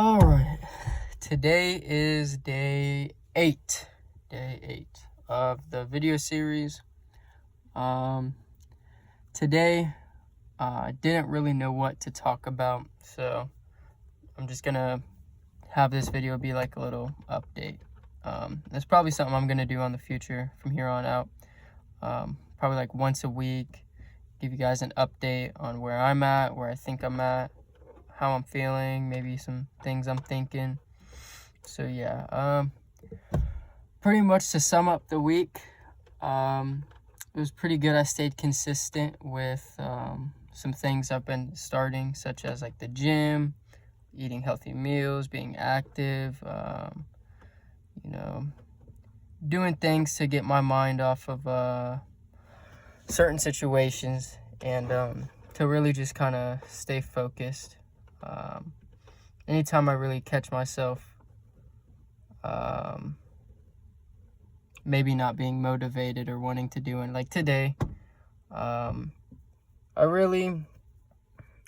All right. Today is day 8 of the video series. Today, I didn't really know what to talk about, so I'm just gonna have this video be like a little update. It's probably something I'm gonna do on the future from here on out. Probably like once a week, give you guys an update on where I'm at, where I think I'm at, how I'm feeling, maybe some things I'm thinking. So yeah, pretty much to sum up the week, it was pretty good. I stayed consistent with some things I've been starting, such as like the gym, eating healthy meals, being active, doing things to get my mind off of certain situations and to really just kind of stay focused. Anytime I really catch myself maybe not being motivated or wanting to do it, like today, I really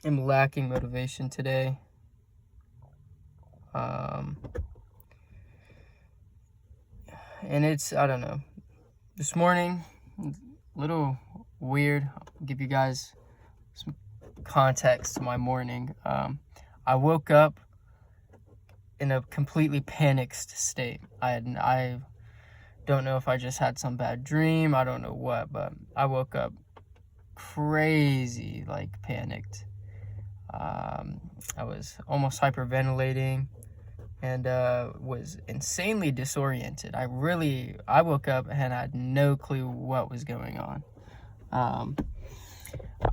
am lacking motivation today. And it's, I don't know, this morning, a little weird. I'll give you guys some context to my morning. I woke up in a completely panicked state. I don't know if I just had some bad dream, I don't know what, but I woke up crazy, like panicked. I was almost hyperventilating and was insanely disoriented. I woke up and I had no clue what was going on.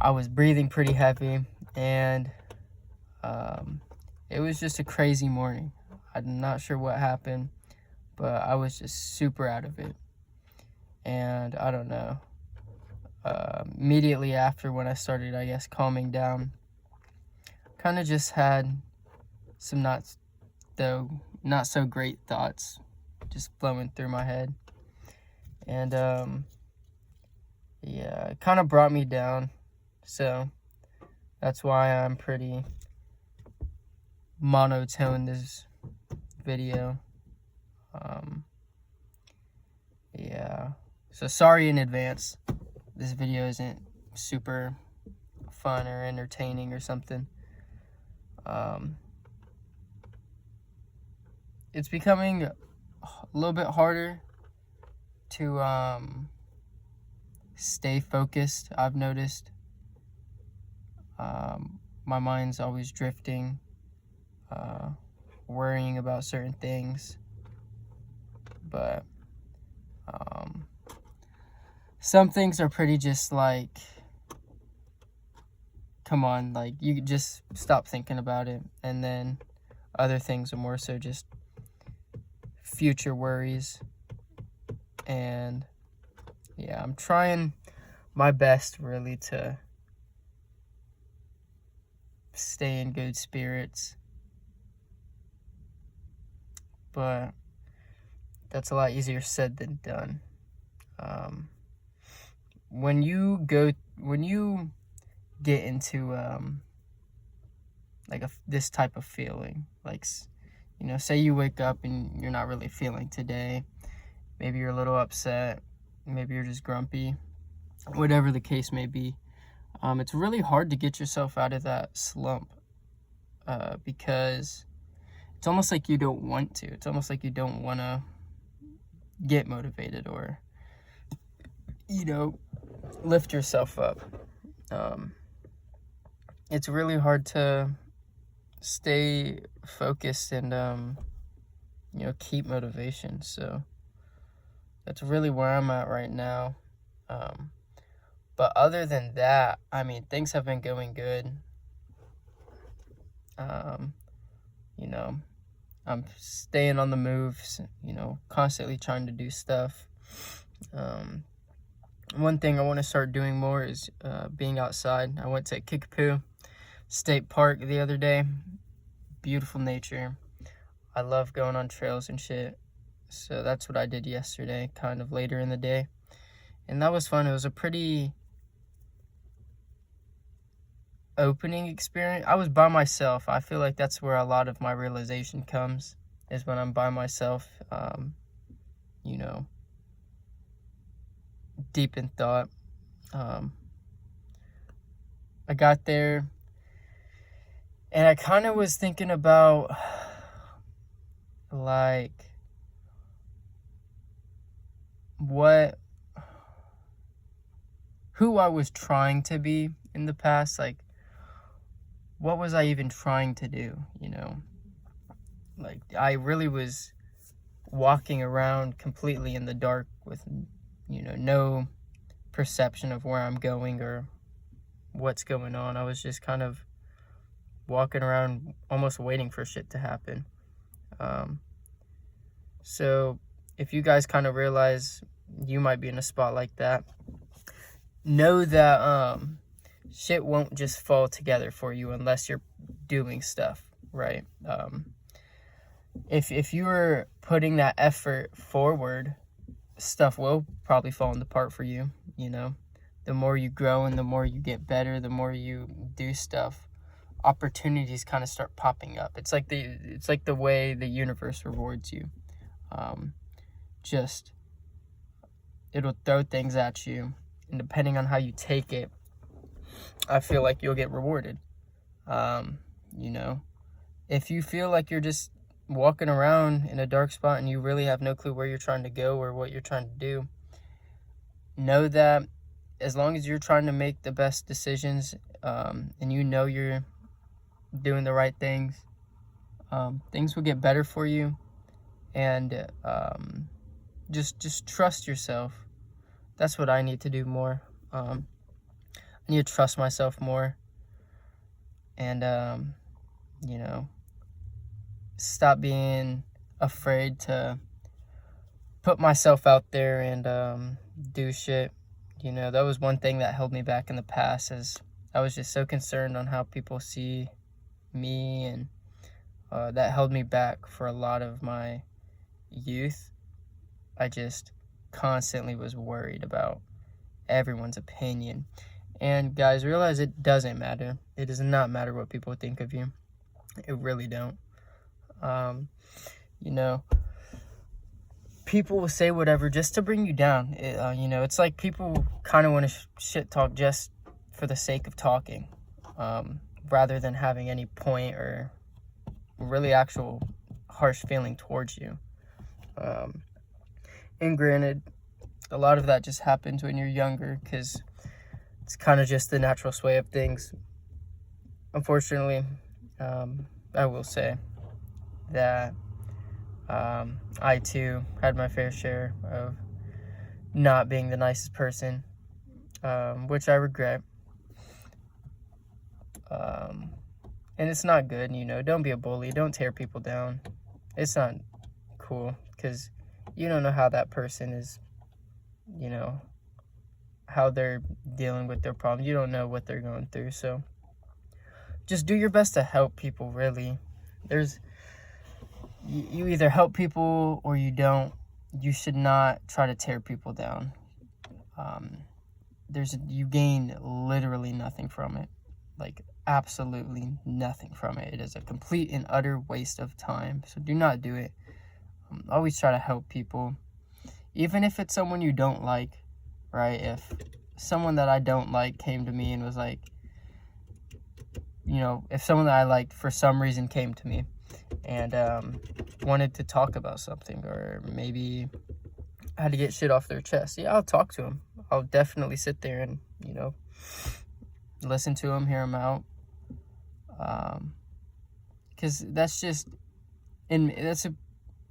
I was breathing pretty heavy, and it was just a crazy morning. I'm not sure what happened, but I was just super out of it. And I don't know, immediately after, when I started, I guess, calming down, kind of just had some not so great thoughts just flowing through my head. And yeah, it kind of brought me down. So that's why I'm pretty monotone this video. Yeah, so sorry in advance. This video isn't super fun or entertaining or something. It's becoming a little bit harder to stay focused, I've noticed. My mind's always drifting, worrying about certain things, but some things are pretty just like, come on, like, you just stop thinking about it. And then other things are more so just future worries. And yeah, I'm trying my best really to stay in good spirits, but that's a lot easier said than done. When you get into like this type of feeling, like, say you wake up and you're not really feeling today, maybe you're a little upset, maybe you're just grumpy, whatever the case may be, it's really hard to get yourself out of that slump, because it's almost like you don't want to. It's almost like you don't want to get motivated or, lift yourself up. It's really hard to stay focused and, keep motivation. So that's really where I'm at right now. But other than that, I mean, things have been going good. I'm staying on the move, constantly trying to do stuff. One thing I want to start doing more is being outside. I went to Kickapoo State Park the other day. Beautiful nature. I love going on trails and shit. So that's what I did yesterday, kind of later in the day. And that was fun. It was a pretty opening experience, I was by myself. I feel like that's where a lot of my realization comes, is when I'm by myself, you know, deep in thought. I got there and I kind of was thinking about like who I was trying to be in the past. Like, what was I even trying to do, you know? Like, I really was walking around completely in the dark with, you know, no perception of where I'm going or what's going on. I was just kind of walking around almost waiting for shit to happen. So if you guys kind of realize you might be in a spot like that, know that shit won't just fall together for you unless you're doing stuff, right? If you were putting that effort forward, stuff will probably fall into part for you, you know? The more you grow and the more you get better, the more you do stuff, opportunities kind of start popping up. It's like the way the universe rewards you. Just, it'll throw things at you, and depending on how you take it, I feel like you'll get rewarded. You know, if you feel like you're just walking around in a dark spot and you really have no clue where you're trying to go or what you're trying to do, know that as long as you're trying to make the best decisions, and you know you're doing the right things, things will get better for you. And just trust yourself. That's what I need to do more. I need to trust myself more. And, you know, stop being afraid to put myself out there and do shit. You know, that was one thing that held me back in the past, is I was just so concerned on how people see me, and that held me back for a lot of my youth. I just constantly was worried about everyone's opinion. And guys, realize it doesn't matter. It does not matter what people think of you. It really don't. You know, people will say whatever just to bring you down. You know, it's like people kind of want to shit talk just for the sake of talking, rather than having any point or really actual harsh feeling towards you. And granted, a lot of that just happens when you're younger, because it's kind of just the natural sway of things. Unfortunately, I will say that I too had my fair share of not being the nicest person, which I regret. And it's not good, you know. Don't be a bully. Don't tear people down. It's not cool, because you don't know how that person is, you know, how they're dealing with their problems. You don't know what they're going through. So just do your best to help people, really. You either help people or you don't. You should not try to tear people down. You gain literally nothing from it. Like, absolutely nothing from it. It is a complete and utter waste of time. So do not do it. Always try to help people. Even if it's someone you don't like, right? If someone that I don't like came to me and was like, you know, if someone that I liked for some reason came to me and wanted to talk about something, or maybe had to get shit off their chest, yeah, I'll talk to them. I'll definitely sit there and, you know, listen to them, hear them out. Because that's just,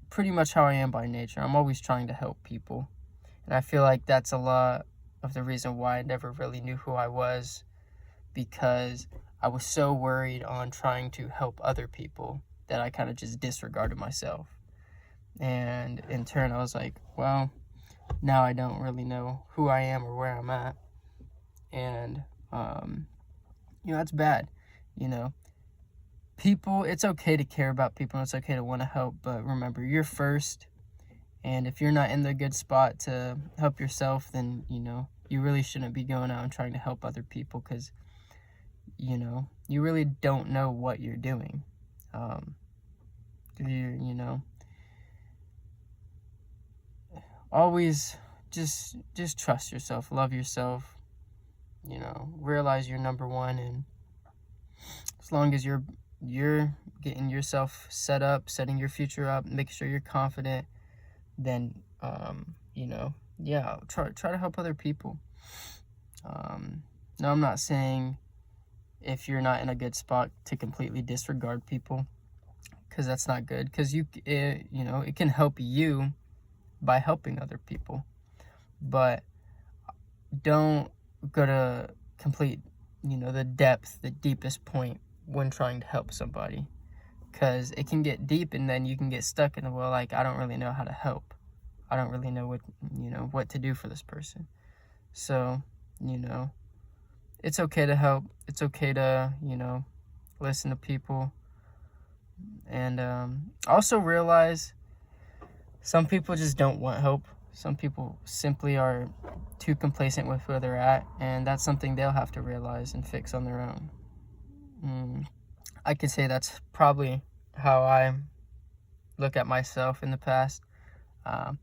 pretty much how I am by nature. I'm always trying to help people. And I feel like that's a lot of the reason why I never really knew who I was, because I was so worried on trying to help other people that I kind of just disregarded myself. And in turn, I was like, well, now I don't really know who I am or where I'm at. And, you know, that's bad, you know. People, it's okay to care about people, and it's okay to want to help, but remember, you're first. And if you're not in the good spot to help yourself, then, you know, you really shouldn't be going out and trying to help other people, because you really don't know what you're doing. You know, always just trust yourself, love yourself, realize you're number one, and as long as you're getting yourself set up, setting your future up, making sure you're confident, then try to help other people. No, I'm not saying if you're not in a good spot to completely disregard people, because that's not good, because it can help you by helping other people, but don't go to complete the deepest point when trying to help somebody, because it can get deep and then you can get stuck in, well, like, I don't really know how to help, I don't really know what to do for this person. So it's okay to help, it's okay to listen to people, and also realize some people just don't want help. Some people simply are too complacent with where they're at, and that's something they'll have to realize and fix on their own. I could say that's probably how I look at myself in the past. I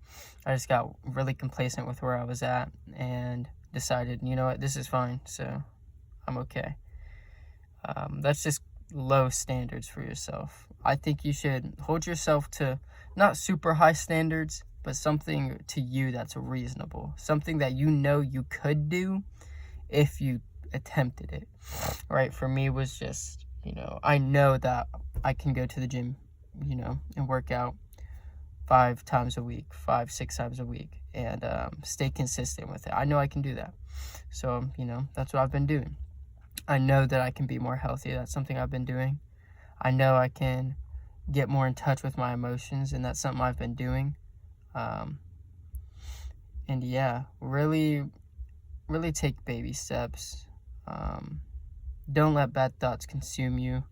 just got really complacent with where I was at and decided, you know what, this is fine, so I'm okay. That's just low standards for yourself. I think you should hold yourself to not super high standards, but something to you that's reasonable, something that you could do if you attempted it. Right? For me, it was just, I know that I can go to the gym, and work out 5 times a week, 5-6 times a week, and stay consistent with it. I know I can do that. So, that's what I've been doing. I know that I can be more healthy. That's something I've been doing. I know I can get more in touch with my emotions, and that's something I've been doing. And yeah, really take baby steps. Don't let bad thoughts consume you.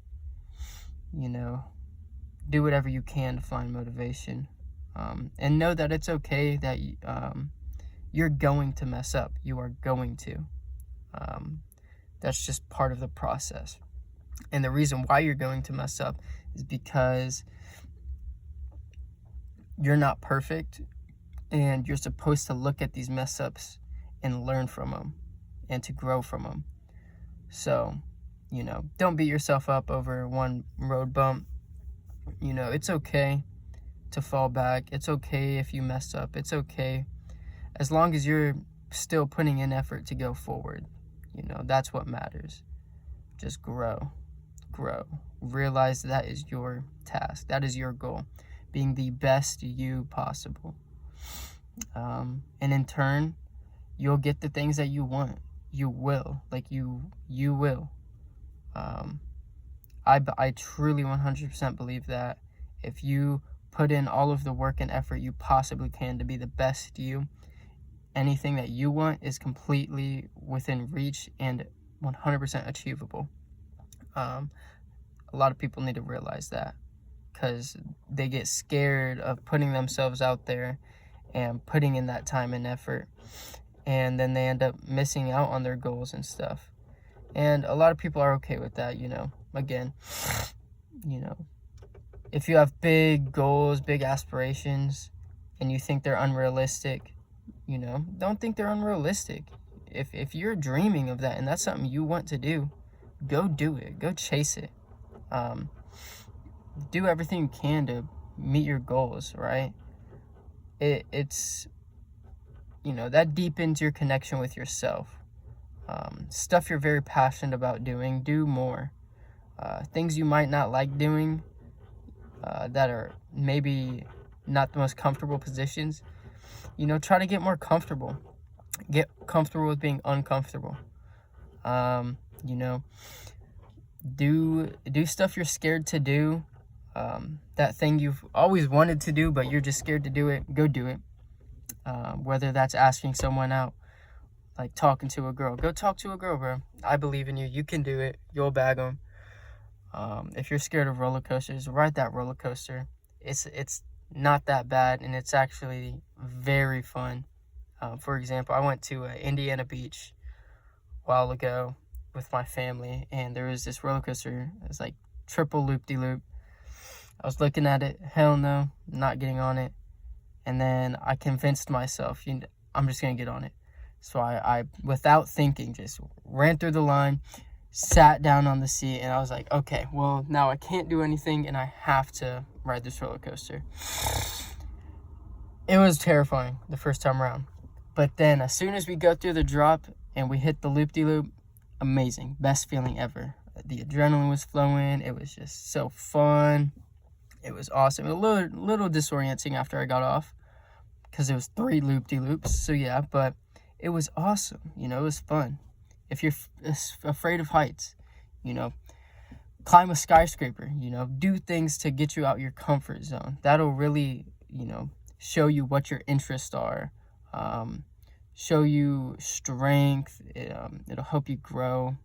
Do whatever you can to find motivation. And know that it's okay that you're going to mess up. You are going to. That's just part of the process. And the reason why you're going to mess up is because you're not perfect, and you're supposed to look at these mess ups and learn from them and to grow from them. So, don't beat yourself up over one road bump. It's okay to fall back. It's okay if you mess up. It's okay as long as you're still putting in effort to go forward. That's what matters. Just grow. Realize that is your task. That is your goal. Being the best you possible. And in turn, you'll get the things that you want. You will. You will. I truly 100% believe that if you put in all of the work and effort you possibly can to be the best you, anything that you want is completely within reach and 100% achievable. A lot of people need to realize that, because they get scared of putting themselves out there and putting in that time and effort, and then they end up missing out on their goals and stuff. And a lot of people are okay with that. Again, if you have big goals, big aspirations, and you think they're unrealistic, don't think they're unrealistic. If you're dreaming of that and that's something you want to do, go do it. Go chase it. Do everything you can to meet your goals, right? It's that deepens your connection with yourself. Stuff you're very passionate about doing, do more. Things you might not like doing, that are maybe not the most comfortable positions, try to get more comfortable. Get comfortable with being uncomfortable. Do stuff you're scared to do. That thing you've always wanted to do, but you're just scared to do it, go do it. Whether that's asking someone out, like talking to a girl, go talk to a girl, bro. I believe in you. You can do it. You'll bag them. If you're scared of roller coasters, ride that roller coaster. It's not that bad, and it's actually very fun. For example, I went to Indiana Beach a while ago, with my family, and there was this roller coaster. It was like triple loop-de-loop. I was looking at it, hell no, not getting on it. And then I convinced myself, I'm just gonna get on it. So I without thinking, just ran through the line, sat down on the seat, and I was like, okay, well, now I can't do anything, and I have to ride this roller coaster. It was terrifying the first time around. But then as soon as we go through the drop and we hit the loop-de-loop, amazing. Best feeling ever. The adrenaline was flowing. It was just so fun. It was awesome. A little disorienting after I got off because it was 3 loop-de-loops. So yeah, but it was awesome. It was fun. If you're afraid of heights, climb a skyscraper, do things to get you out your comfort zone. That'll really, show you what your interests are, show you strength. It'll help you grow,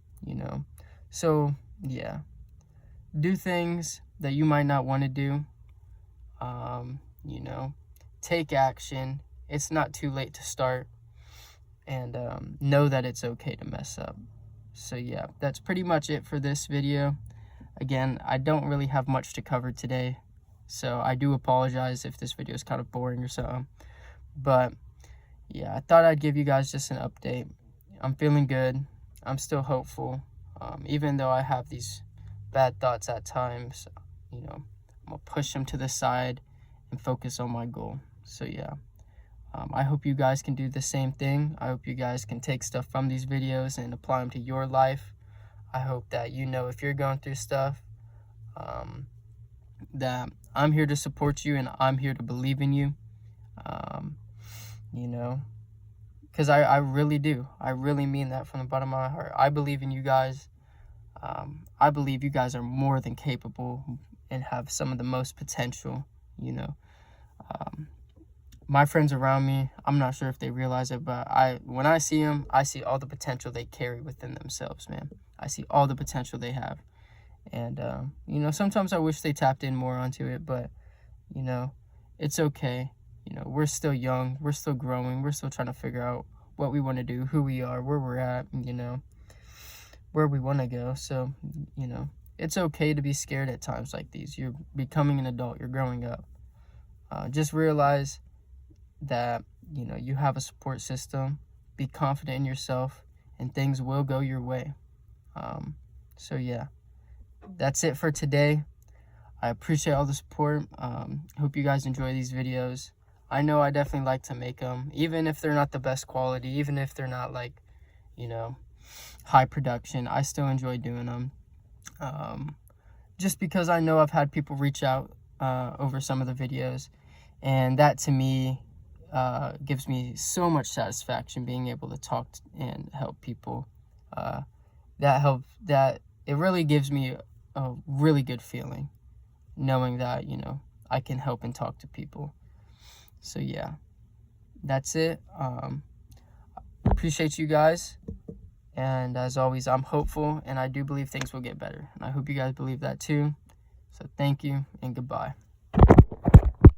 So yeah, do things that you might not want to do. Take action. It's not too late to start. And know that it's okay to mess up. So yeah, that's pretty much it for this video. Again, I don't really have much to cover today, so I do apologize if this video is kind of boring or something. But yeah, I thought I'd give you guys just an update. I'm feeling good. I'm still hopeful. Even though I have these bad thoughts at times, I'm gonna push them to the side and focus on my goal. So yeah. I hope you guys can do the same thing. I hope you guys can take stuff from these videos and apply them to your life. I hope that if you're going through stuff, that I'm here to support you and I'm here to believe in you. Because I really do. I really mean that from the bottom of my heart. I believe in you guys. I believe you guys are more than capable and have some of the most potential, My friends around me, I'm not sure if they realize it, but when I see them, I see all the potential they carry within themselves, man. I see all the potential they have. And, sometimes I wish they tapped in more onto it, but, it's okay. We're still young. We're still growing. We're still trying to figure out what we want to do, who we are, where we're at, where we want to go. So, it's okay to be scared at times like these. You're becoming an adult. You're growing up. Just realize that you have a support system. Be confident in yourself and things will go your way. So yeah, that's it for today. I appreciate all the support. Hope you guys enjoy these videos. I know I definitely like to make them, even if they're not the best quality, even if they're not like high production. I still enjoy doing them, just because I know I've had people reach out over some of the videos, and that to me gives me so much satisfaction being able to talk and help people. That it really gives me a really good feeling knowing that I can help and talk to people. So yeah, that's it. Appreciate you guys, and as always, I'm hopeful and I do believe things will get better, and I hope you guys believe that too. So thank you and goodbye.